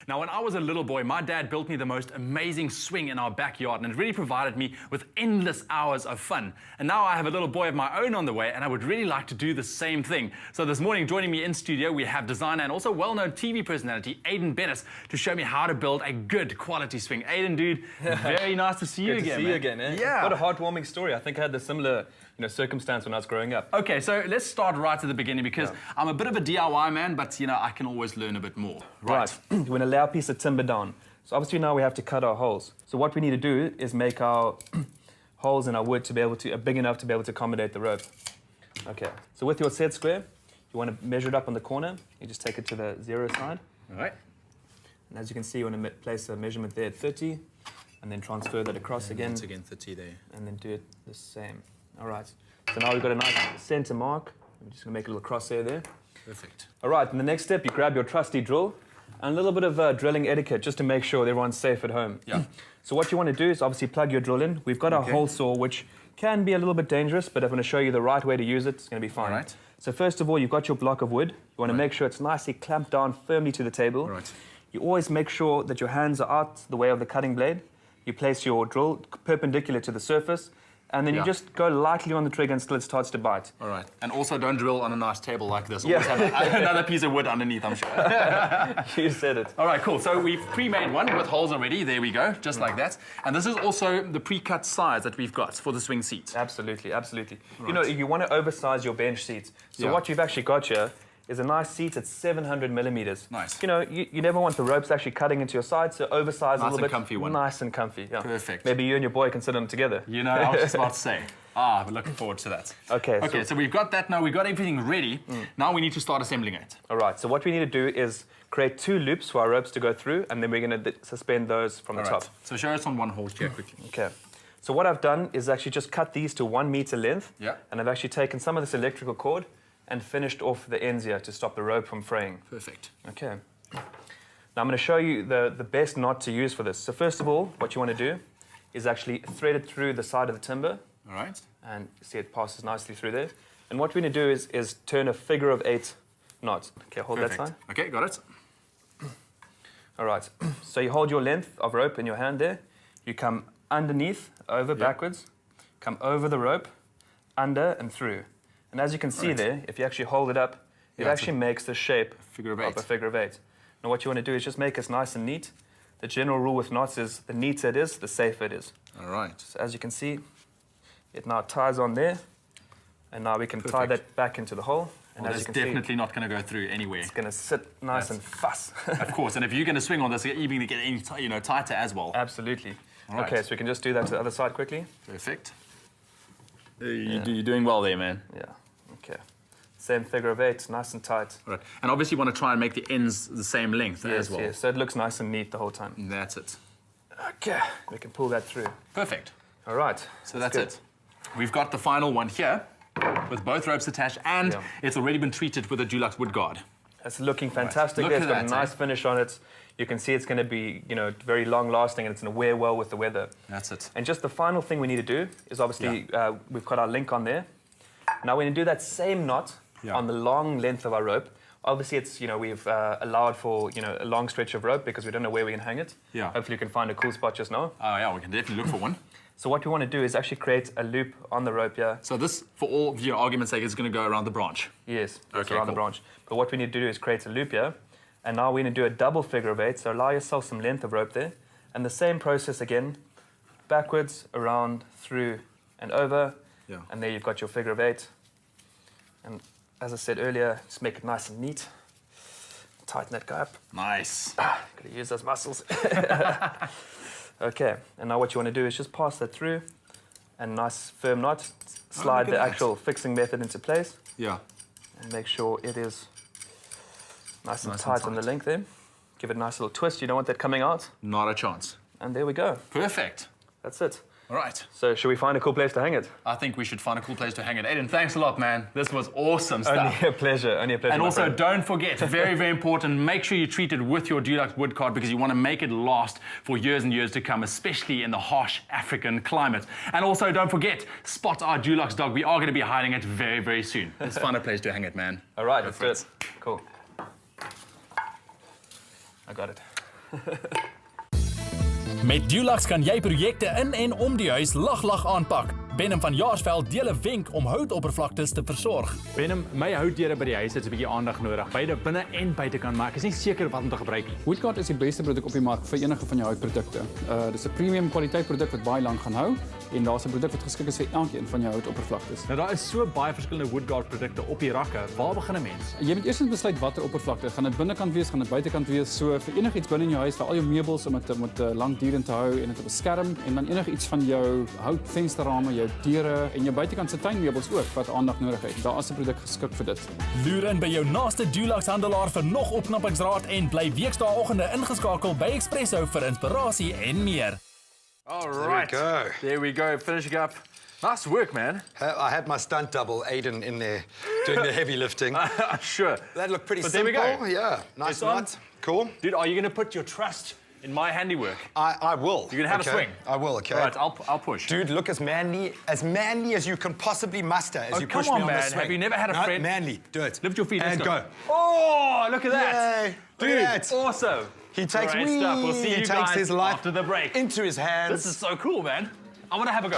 Now, when I was a little boy, my dad built me the most amazing swing in our backyard, and it really provided me with endless hours of fun. And now I have a little boy of my own on the way, and I would really like to do the same thing. So this morning, joining me in studio, we have designer and also well-known TV personality, Aidan Bennett, to show me how to build a good quality swing. Aidan, dude, very nice to see you again. Good to see you again, eh? Yeah. What a heartwarming story. I think I had a similar circumstance when I was growing up. Okay, so let's start right at the beginning because I'm a bit of a DIY man, but I can always learn a bit more. Right. We're going to lay our piece of timber down. So obviously now we have to cut our holes. So what we need to do is make our holes in our wood to be able to big enough to be able to accommodate the rope. Okay. So with your set square, you want to measure it up on the corner. You just take it to the 0 side. All right. And as you can see, you want to place a measurement there at 30, and then transfer that across again. Once again, 30 there. And then do it the same. All right. So now we've got a nice center mark. I'm just going to make a little crosshair there. Perfect. All right, and the next step, you grab your trusty drill and a little bit of drilling etiquette just to make sure that everyone's safe at home. Yeah. So what you want to do is obviously plug your drill in. We've got our hole saw, which can be a little bit dangerous, but I'm going to show you the right way to use it. It's going to be fine. All right. So first of all, you've got your block of wood. You want to make sure it's nicely clamped down firmly to the table. All right. You always make sure that your hands are out the way of the cutting blade. You place your drill perpendicular to the surface, and then you just go lightly on the trigger until it starts to bite. All right. And also don't drill on a nice table like this. Always have another piece of wood underneath, I'm sure. You said it. All right, cool. So we've pre-made one with holes already. There we go, just like that. And this is also the pre-cut size that we've got for the swing seat. Absolutely, absolutely. Right. You want to oversize your bench seats. So what you've actually got here is a nice seat at 700 millimeters. Nice. You never want the ropes actually cutting into your side, so oversize a little bit. Nice and comfy one. Nice and comfy, yeah. Perfect. Maybe you and your boy can sit on it together. I was just about to say. We're looking forward to that. Okay. So we've got that now. We've got everything ready. Now we need to start assembling it. All right, so what we need to do is create 2 loops for our ropes to go through, and then we're going to suspend those from the top. So show us on one hole here quickly. Okay. So what I've done is actually just cut these to 1 meter length. Yeah. And I've actually taken some of this electrical cord and finished off the ends here to stop the rope from fraying. Perfect. Okay. Now I'm going to show you the best knot to use for this. So first of all, what you want to do is actually thread it through the side of the timber. All right. And see it passes nicely through there. And what we're going to do is turn a figure of 8 knot. Okay, hold that side. Okay, got it. All right. So you hold your length of rope in your hand there. You come underneath, over, backwards. Come over the rope, under and through. And as you can see there, if you actually hold it up, it actually makes the shape of a figure of 8. Now what you want to do is just make it nice and neat. The general rule with knots is the neater it is, the safer it is. All right. So as you can see, it now ties on there. And now we can tie that back into the hole. And as you can definitely not going to go through anywhere. It's going to sit nice and fuss. Of course, and if you're going to swing on this, you're even going to get any tighter as well. Absolutely. All right. Okay, so we can just do that to the other side quickly. Perfect. You're doing well there, man. Yeah. Okay. Same figure of 8, nice and tight. All right. And obviously you want to try and make the ends the same length as well. Yes, so it looks nice and neat the whole time. That's it. Okay, we can pull that through. Perfect. All right. So that's it. We've got the final one here with both ropes attached, and it's already been treated with a Dulux wood guard. It's looking fantastic. Look It's at got a that, nice finish on it. You can see it's going to be, very long lasting, and it's going to wear well with the weather. That's it. And just the final thing we need to do is obviously we've got our link on there. Now we're going to do that same knot on the long length of our rope. Obviously, it's we've allowed for a long stretch of rope because we don't know where we can hang it. Yeah. Hopefully, you can find a cool spot just now. Oh yeah, we can definitely look for one. So what we want to do is actually create a loop on the rope here. So this, for all of your argument's sake, is going to go around the branch. Yes, okay, around the branch. But what we need to do is create a loop here, and now we're going to do a double figure of 8. So allow yourself some length of rope there, and the same process again, backwards, around, through, and over. Yeah. And there you've got your figure of 8. And as I said earlier, just make it nice and neat. Tighten that guy up. Nice. Gotta use those muscles. Okay, and now what you want to do is just pass that through, and nice firm knot. Slide the actual fixing method into place. Yeah. And make sure it is nice and tight on the length there. Give it a nice little twist. You don't want that coming out. Not a chance. And there we go. Perfect. That's it. All right. So should we find a cool place to hang it? I think we should find a cool place to hang it. Aidan, thanks a lot, man. This was awesome stuff. Only a pleasure. Only a pleasure. And also, don't forget, very, very important, make sure you treat it with your Dulux wood card because you want to make it last for years and years to come, especially in the harsh African climate. And also, don't forget, spot our Dulux dog. We are going to be hiding it very, very soon. Let's find a place to hang it, man. All right, let's do it. Cool. I got it. Met Dulux kan jy projekte in en om die huis lag aanpak. Benham van Jaarsveld deel 'n wenk om houtoppervlaktes te versorg. Benham, my houtdeure by die huis het 'n bietjie aandag nodig, beide binne en buitekant, maar ek is nie seker wat om te gebruik nie. Woodguard is die beste produk op die mark vir enige van jou houtprodukte. Dis 'n premium kwaliteit produk wat baie lank gaan hou en daar's 'n produk wat geskik is vir elkeen van jou houtoppervlaktes. Nou daar is so baie verskillende Woodguard produkte op die rakke. Waar begin 'n mens? Jy moet eers besluit watter oppervlakte. Gaan dit binnekant wees, gaan dit buitekant wees? So vir enigiets binne in jou huis, vir al jou meubels om dit langdurend te hou en dit te beskerm en dan enigiets van jou houtvensterrame, jou deure en jou buitekantse tuinmeubels ook wat aandag nodig het. Daar is 'n produk geskik vir dit. Loer in by jou naaste Dulux handelaar vir nog opknappingsraad en bly weekdagoggende ingeskakel by Expresso vir inspirasie en meer. All right. There we go. Finishing up. Nice work, man. I had my stunt double, Aidan, in there doing the heavy lifting. Sure. That looked pretty But simple. there we go. Yeah, nice It's on. nut. Cool. Dude, are you going to put your trust in my handiwork? I will. You're going to have a swing? I will, okay. All right, I'll push. Dude, look as manly as you can possibly muster as you come push me on, on the man. swing. Have you never had a friend? Manly, do it. Lift your feet, and let's go. Oh, look at that. Yay. Dude, Look at that. awesome. He takes Great stuff. We'll see you he takes guys his life after the break. into his hands. This is so cool, man. I want to have a go.